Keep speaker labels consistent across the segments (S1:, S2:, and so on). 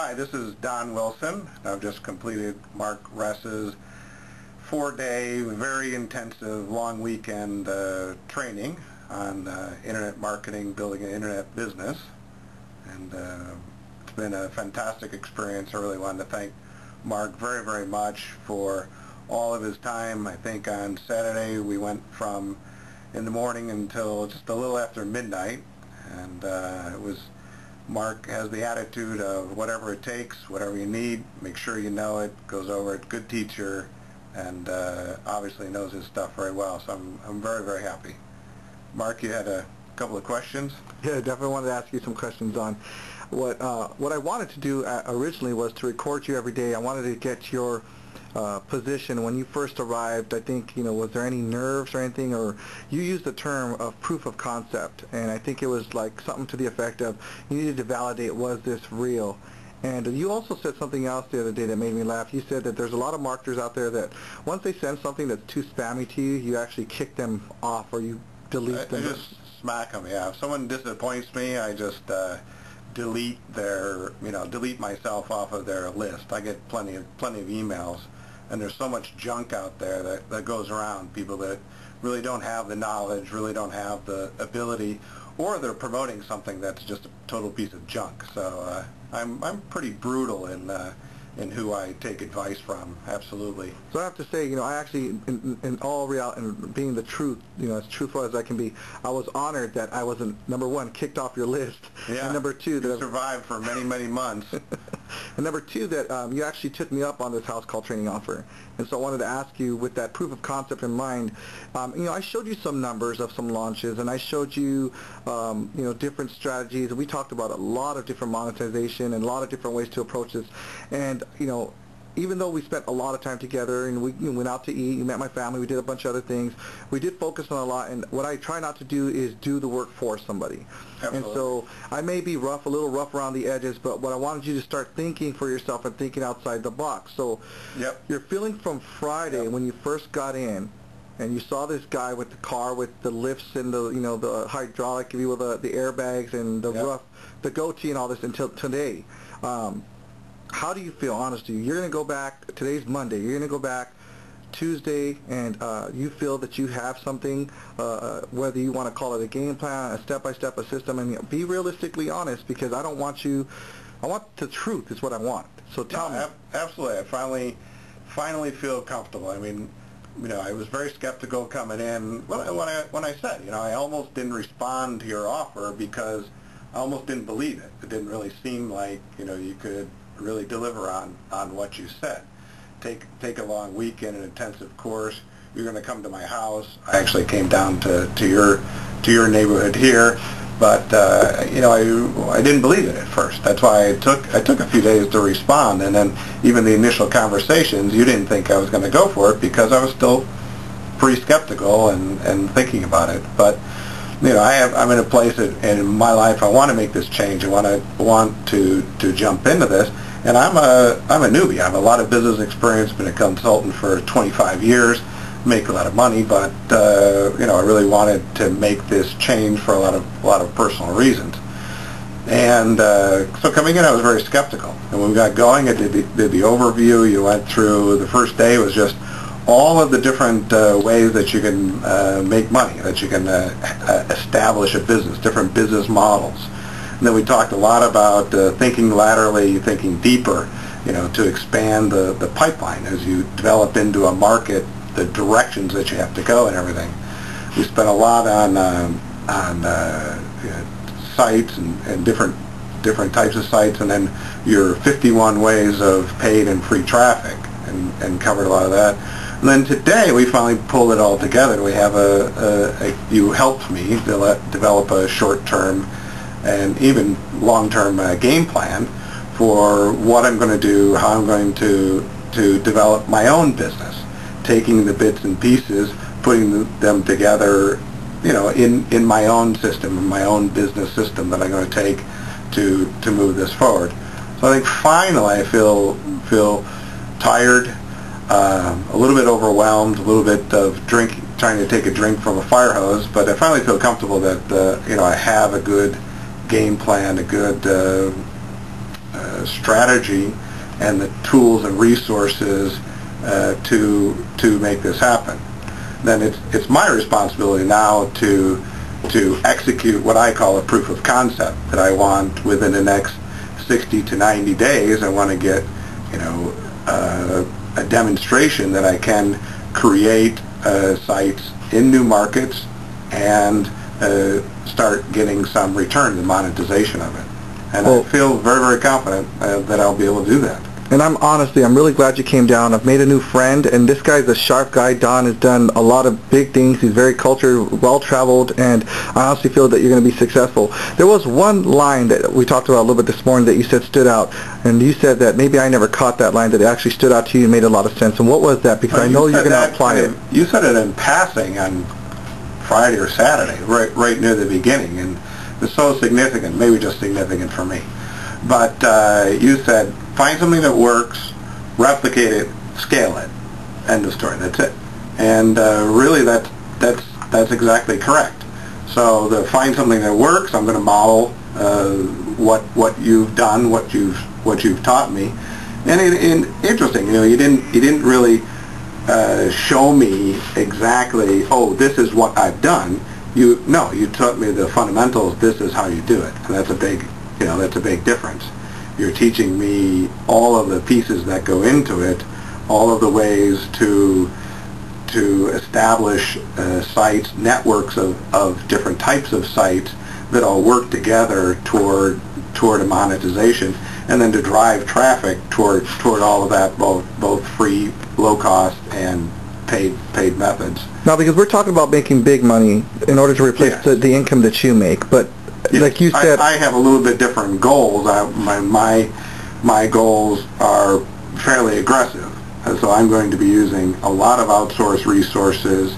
S1: Hi, this is Don Wilson. I've just completed Mark Ress's 4-day, very intensive, long weekend training on internet marketing, building an internet business. And it's been a fantastic experience. I really wanted to thank Mark very, very much for all of his time. I think on Saturday we went from in the morning until just a little after midnight, and it was Mark has the attitude of whatever it takes, whatever you need, make sure you know it, goes over it, good teacher, and obviously knows his stuff very well. So I'm very, very happy. Mark, you had a couple of questions?
S2: Yeah, definitely wanted to ask you some questions on what I wanted to do originally was to record you every day. I wanted to get your position when you first arrived. I think, was there any nerves or anything, or you used the term of proof of concept, and I think it was like something to the effect of you needed to validate, was this real? And you also said something else the other day that made me laugh. You said that there's a lot of marketers out there that once they send something that's too spammy to you, you actually kick them off or you delete them.
S1: I just smack them, yeah. If someone disappoints me, I just delete myself off of their list. I get plenty of emails, and there's so much junk out there that goes around, people that really don't have the knowledge, really don't have the ability, or they're promoting something that's just a total piece of junk. So I'm pretty brutal in who I take advice from, absolutely.
S2: So I have to say, I actually, in all reality, and being the truth, as truthful as I can be, I was honored that I wasn't, number one, kicked off your list,
S1: yeah,
S2: and number two, that
S1: you survived for many, many months.
S2: And number two, that you actually took me up on this house call training offer. And so I wanted to ask you, with that proof of concept in mind, I showed you some numbers of some launches, and I showed you, different strategies, and we talked about a lot of different monetization and a lot of different ways to approach this. And even though we spent a lot of time together and we went out to eat, you met my family, we did a bunch of other things, we did focus on a lot, and what I try not to do is do the work for somebody.
S1: Absolutely.
S2: And so I may be a little rough around the edges, but what I wanted you to start thinking for yourself and thinking outside the box. So
S1: yep.
S2: Your feeling from Friday,
S1: yep,
S2: when you first got in, and you saw this guy with the car with the lifts and the the hydraulic, if you will, the airbags and the
S1: yep,
S2: the goatee and all this until today. How do you feel, honestly? You're going to go back, today's Monday, you're going to go back Tuesday, and you feel that you have something, whether you want to call it a game plan, a step-by-step, a system, and be realistically honest, because I want the truth is what I want. So tell me.
S1: Absolutely. I finally feel comfortable. I mean, I was very skeptical coming in when I said, I almost didn't respond to your offer because I almost didn't believe it. It didn't really seem like, you could really deliver on what you said. Take a long weekend, an intensive course. You're going to come to my house. I actually came down to your neighborhood here, but I didn't believe it at first. That's why I took a few days to respond, and then even the initial conversations, you didn't think I was going to go for it because I was still pretty skeptical and thinking about it. But I'm in a place in my life, I want to make this change. I want to jump into this. And I'm a newbie. I have a lot of business experience, been a consultant for 25 years, make a lot of money, but I really wanted to make this change for a lot of personal reasons. And so coming in, I was very skeptical. And when we got going, I did the overview. You went through the first day. It was just all of the different ways that you can make money, that you can establish a business, different business models. And then we talked a lot about thinking laterally, thinking deeper, to expand the pipeline as you develop into a market, the directions that you have to go and everything. We spent a lot on sites and different types of sites, and then your 51 ways of paid and free traffic, and covered a lot of that. And then today we finally pulled it all together. We have you helped me develop a short-term and even long-term game plan for what I'm going to do, how I'm going to develop my own business, taking the bits and pieces, putting them together, in my own system, in my own business system that I'm going to take to move this forward. So I think finally I feel tired, a little bit overwhelmed, a little bit of trying to take a drink from a fire hose, but I finally feel comfortable that I have a good game plan, a good strategy and the tools and resources to make this happen. Then it's my responsibility now to execute what I call a proof of concept that I want within the next 60 to 90 days. I want to get, a demonstration that I can create sites in new markets and start getting some return, the monetization of it. And I feel very, very confident that I'll be able to do that.
S2: And I'm really glad you came down. I've made a new friend, and this guy's a sharp guy. Don has done a lot of big things. He's very cultured, well-traveled, and I honestly feel that you're going to be successful. There was one line that we talked about a little bit this morning that you said stood out, and you said that maybe I never caught that line, that it actually stood out to you and made a lot of sense. And what was that? Because I know you're going to apply it.
S1: You said it in passing on Friday or Saturday, right near the beginning, and it's so significant, maybe just significant for me. But you said, find something that works, replicate it, scale it. End of story. That's it. And really, that's exactly correct. So to find something that works, I'm going to model what you've done, what you've taught me. And interesting, you didn't really show me exactly, oh, this is what I've done. You taught me the fundamentals. This is how you do it, and that's a big difference. You're teaching me all of the pieces that go into it, all of the ways to establish sites, networks of different types of sites that all work together toward a monetization, and then to drive traffic toward all of that, both free, low cost, and paid methods.
S2: Now, because we're talking about making big money in order to replace the income that you make, but like you said,
S1: I have a little bit different goals. My goals are fairly aggressive, so I'm going to be using a lot of outsourced resources,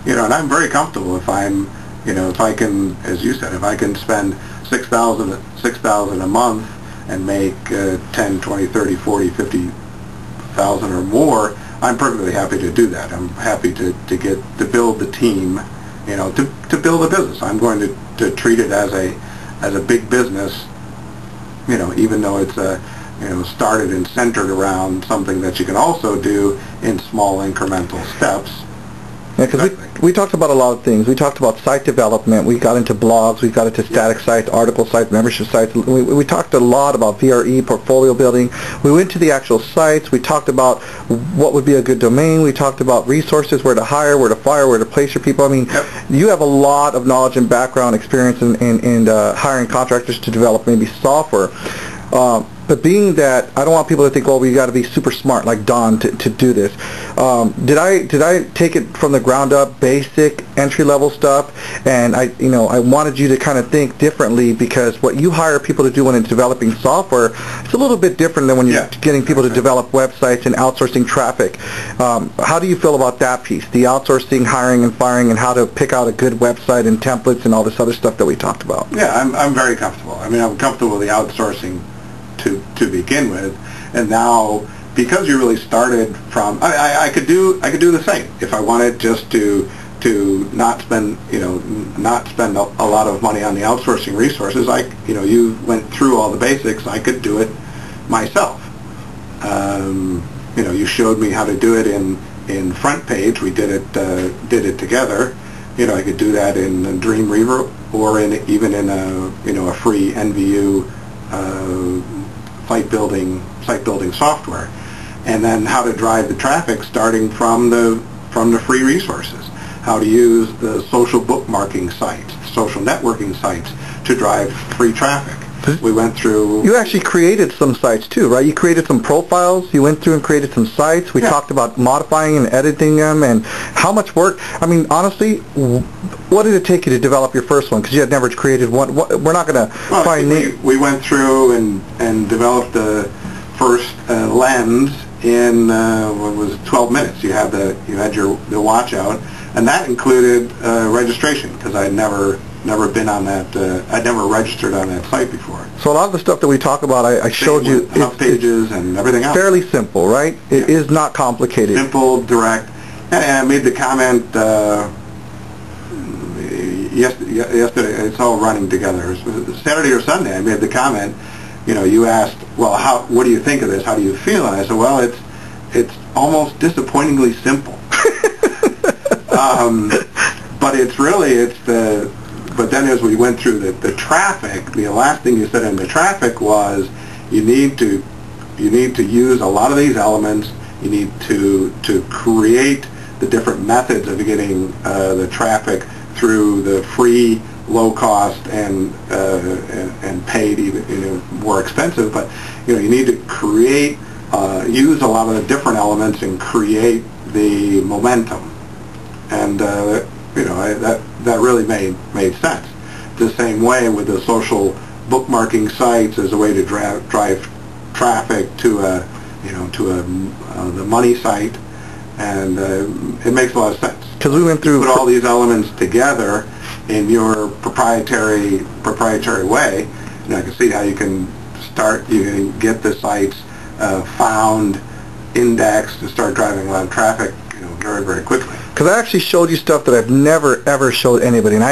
S1: and I'm very comfortable if I can, as you said, if I can spend $6,000 a month and make 10, 20, 30, 40, 50,000 or more. I'm perfectly happy to do that. I'm happy to build the team, to build a business. I'm going to treat it as a big business, even though it's started and centered around something that you can also do in small incremental steps.
S2: Yeah, because we talked about a lot of things. We talked about site development. We got into blogs. We got into static sites, article sites, membership sites. We talked a lot about VRE, portfolio building. We went to the actual sites. We talked about what would be a good domain. We talked about resources, where to hire, where to fire, where to place your people. I mean, you have a lot of knowledge and background experience in hiring contractors to develop maybe software. But being that I don't want people to think, well, we got to be super smart like Don to do this. Did I take it from the ground up, basic entry level stuff, and I wanted you to kind of think differently, because what you hire people to do when it's developing software, it's a little bit different than when you're getting people to develop websites and outsourcing traffic. How do you feel about that piece, the outsourcing, hiring and firing, and how to pick out a good website and templates and all this other stuff that we talked about?
S1: Yeah, I'm very comfortable. I mean, I'm comfortable with the outsourcing to begin with, and now because you really started from, I could do the same if I wanted, just to not spend a lot of money on the outsourcing resources. You went through all the basics. I could do it myself. You showed me how to do it in Front Page. We did it together. I could do that in Dreamweaver or even in a free NVU site building software, and then how to drive the traffic starting from the free resources, how to use the social bookmarking sites, social networking sites to drive free traffic. We went through...
S2: You actually created some sites too, right? You created some profiles. You went through and created some sites. We talked about modifying and editing them, and how much work. I mean, honestly, what did it take you to develop your first one? Because you had never created one. We're not going to find...
S1: We went through and developed the first lens in what was 12 minutes. You had the watch out, and that included registration, because I'd never been on that. I'd never registered on that site before.
S2: So a lot of the stuff that we talk about, I showed you.
S1: Pages and everything else.
S2: Fairly simple, right? It is not complicated.
S1: Simple, direct. And I made the comment yesterday. It's all running together. Saturday or Sunday, I made the comment. You asked, well, what do you think of this? How do you feel? And I said, well, it's almost disappointingly simple. But but then as we went through the traffic, the last thing you said in the traffic was you need to use a lot of these elements. You need to create the different methods of getting the traffic through the free, low cost, and paid, even more expensive. But you need to create, use a lot of the different elements and create the momentum. And that really made sense. The same way with the social bookmarking sites as a way to drive traffic to the money site, and it makes a lot of sense.
S2: Because we went through
S1: put all these elements together in your proprietary way. I can see how you can get the sites found, indexed, and start driving a lot of traffic, very, very quickly.
S2: Because I actually showed you stuff that I've never, ever showed anybody. And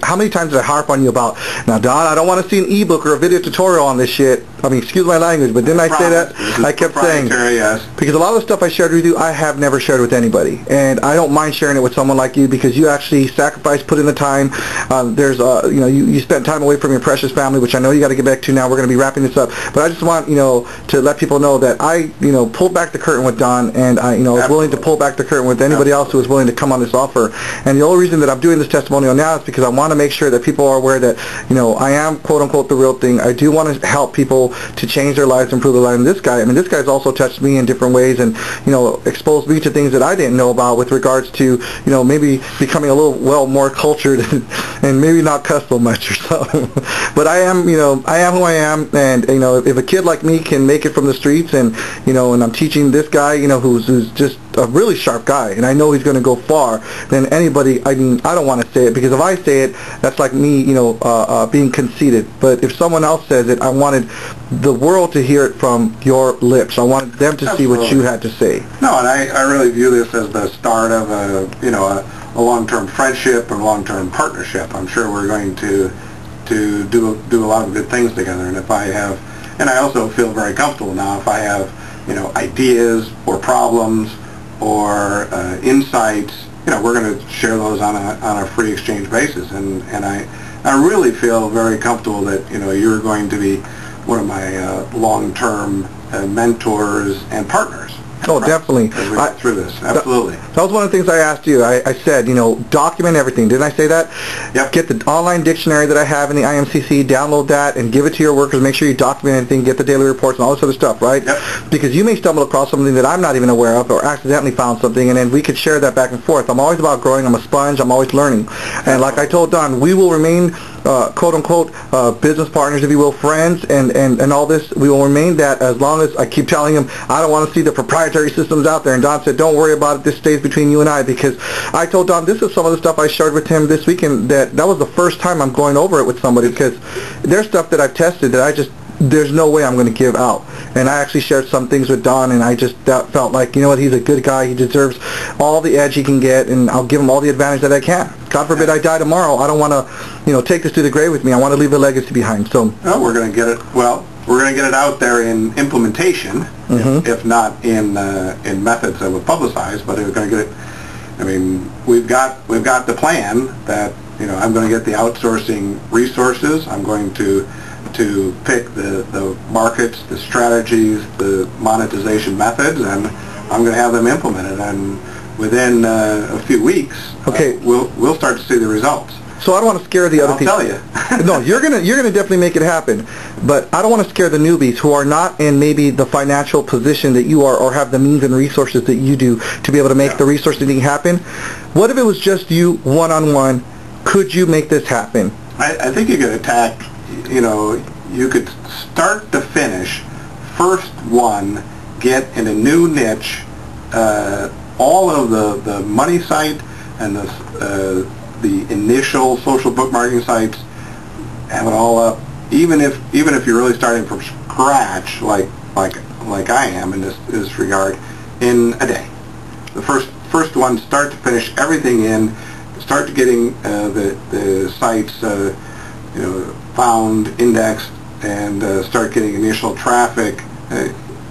S2: how many times did I harp on you about, now, Don, I don't want to see an ebook or a video tutorial on this shit. I mean, excuse my language, but didn't I say that? I kept saying,
S1: yes.
S2: Because a lot of the stuff I shared with you, I have never shared with anybody. And I don't mind sharing it with someone like you because you actually sacrificed, put in the time. You spent time away from your precious family, which I know you got to get back to now. We're going to be wrapping this up. But I just want, to let people know that I, pulled back the curtain with Don, and I, was willing to pull back the curtain with anybody else who was willing to come on this offer. And the only reason that I'm doing this testimonial now is because I want to make sure that people are aware that, I am, quote unquote, the real thing. I do want to help people to change their lives, improve their lives. And this guy's also touched me in different ways and, exposed me to things that I didn't know about with regards to, maybe becoming a little, more cultured and maybe not cuss so much or something. But I am who I am. And, if a kid like me can make it from the streets and, and I'm teaching this guy, who's just a really sharp guy, and I know he's going to go far, then anybody, I don't want to say it, because if I say it, that's like me, being conceited. But if someone else says it, I wanted the world to hear it from your lips. I wanted them to see what you had to say. No, and I really view this as the start of a long-term friendship and long-term partnership. I'm sure we're going to do a lot of good things together. And if I have, and I also feel very comfortable now, if I have, ideas or problems or insights, we're going to share those on a free exchange basis. And I really feel very comfortable that you're going to be one of my long-term mentors and partners. Oh, definitely.
S1: As we go through this, absolutely.
S2: That was one of the things I asked you. I said, document everything. Didn't I say that?
S1: Yep.
S2: Get the online dictionary that I have in the IMCC, download that, and give it to your workers. Make sure you document everything, get the daily reports and all this other stuff, right?
S1: Yep.
S2: Because you may stumble across something that I'm not even aware of or accidentally found something, and then we could share that back and forth. I'm always about growing. I'm a sponge. I'm always learning. And like I told Don, we will remain quote-unquote business partners, if you will, friends, and all this. We will remain that as long as I keep telling him I don't want to see the proprietary systems out there. And Don said, don't worry about it. This stays between you and I, because I told Don this is some of the stuff I shared with him this weekend. That was the first time I'm going over it with somebody, because there's stuff that I've tested that there's no way I'm going to give out. And I actually shared some things with Don, and I just felt like, he's a good guy. He deserves all the edge he can get, and I'll give him all the advantage that I can. God forbid I die tomorrow. I don't want to, take this to the grave with me. I want to leave a legacy behind. So
S1: we're going to get it. Well, we're going to get it out there in implementation, if not in methods that were publicized. But we're going to get it. I mean, we've got the plan that I'm going to get the outsourcing resources. I'm going to pick the markets, the strategies, the monetization methods, and I'm going to have them implemented. And within a few weeks, we'll start to see the results.
S2: So I don't want to scare the other people.
S1: I'll tell you.
S2: No, you're gonna definitely make it happen. But I don't want to scare the newbies who are not in maybe the financial position that you are, or have the means and resources that you do to be able to make the resource thing happen. What if it was just you, one-on-one? Could you make this happen?
S1: I think you could attack. You could start to finish, first one, get in a new niche, all of the money site and the initial social bookmarking sites, have it all up. Even if you're really starting from scratch, like I am in this regard, in a day. The first one, start to finish, everything in, start to getting the sites found, indexed, and start getting initial traffic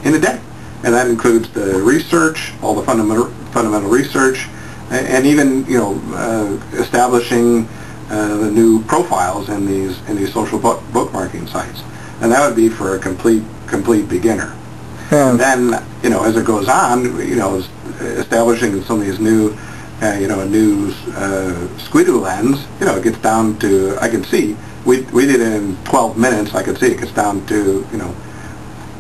S1: in a day. And that includes the research, all the fundamental research, and even establishing the new profiles in these social bookmarking sites. And that would be for a complete beginner. And then as it goes on, establishing some of these new a new Squidoo lens, it gets down to, I can see, we did it in 12 minutes. I could see it gets down to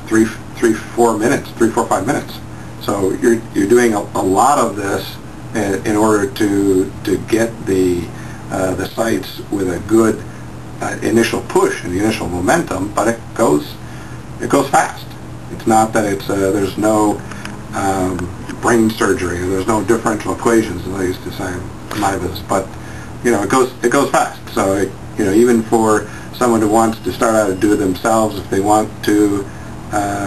S1: 3, 4 minutes, 3, 4, 5 minutes. So you're doing a lot of this in order to get the sites with a good initial push and the initial momentum, but it goes fast. It's not that it's there's no brain surgery, or there's no differential equations, as I used to say in my business, but it goes fast. So even for someone who wants to start out to do it themselves, if they want to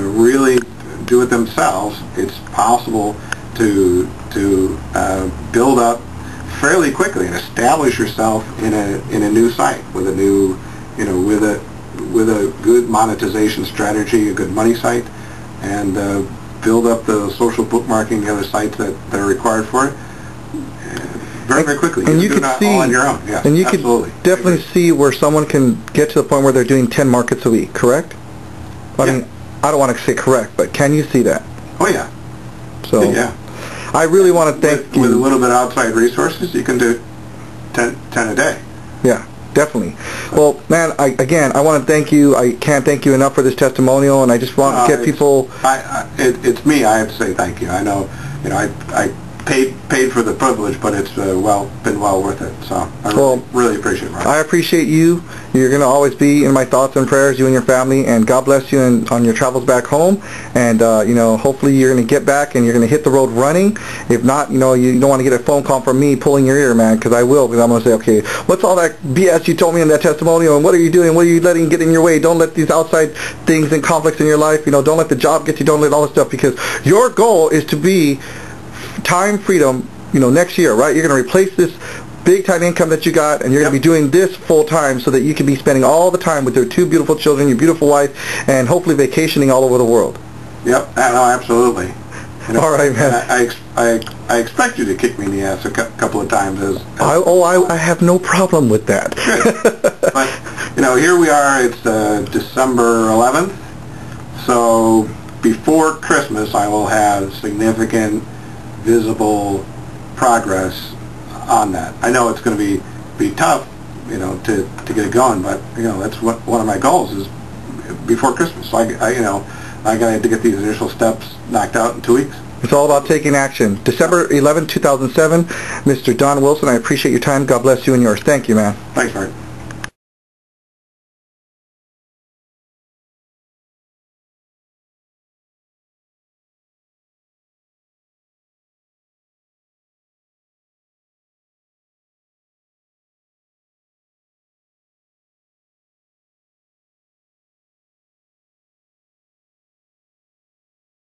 S1: really do it themselves, it's possible to build up fairly quickly and establish yourself in a new site with a new with a good monetization strategy, a good money site, and build up the social bookmarking, the other sites that are required for it very, very quickly.
S2: And you can see
S1: all on your own. Yes,
S2: and you
S1: absolutely.
S2: Can definitely see where someone can get to the point where they're doing 10 markets a week, correct? I mean, I don't want to say correct, but can you see that?
S1: Oh yeah.
S2: So
S1: yeah.
S2: I really want to thank you.
S1: With a little bit of outside resources, you can do 10 a day.
S2: Yeah, definitely. Well, man, again, I want to thank you. I can't thank you enough for this testimonial, and I just want to get people.
S1: It's me. I have to say thank you. I know, I paid for the privilege, but it's been well worth it. So I really appreciate it, Mark.
S2: I appreciate you. You're going to always be in my thoughts and prayers, you and your family, and God bless you on your travels back home. And hopefully you're going to get back and you're going to hit the road running. If not, you don't want to get a phone call from me pulling your ear, man, because I will. Because I'm going to say, okay, what's all that BS you told me in that testimonial, and what are you doing? What are you letting get in your way? Don't let these outside things and conflicts in your life. Don't let the job get you. Don't let all this stuff, because your goal is to be time freedom, next year, right? You're going to replace this big time income that you got, and you're going to be doing this full time so that you can be spending all the time with your 2 beautiful children, your beautiful wife, and hopefully vacationing all over the world.
S1: Yep, no, absolutely.
S2: All right, man.
S1: I expect you to kick me in the ass a couple of times.
S2: I have no problem with that.
S1: Good. But here we are. It's December 11th, so before Christmas I will have significant visible progress on that. I know it's going to be tough, to get it going, but that's one of my goals is before Christmas. So I got to get these initial steps knocked out in 2 weeks.
S2: It's all about taking action. December 11, 2007, Mr. Don Wilson, I appreciate your time. God bless you and yours. Thank you, man.
S1: Thanks, Mark.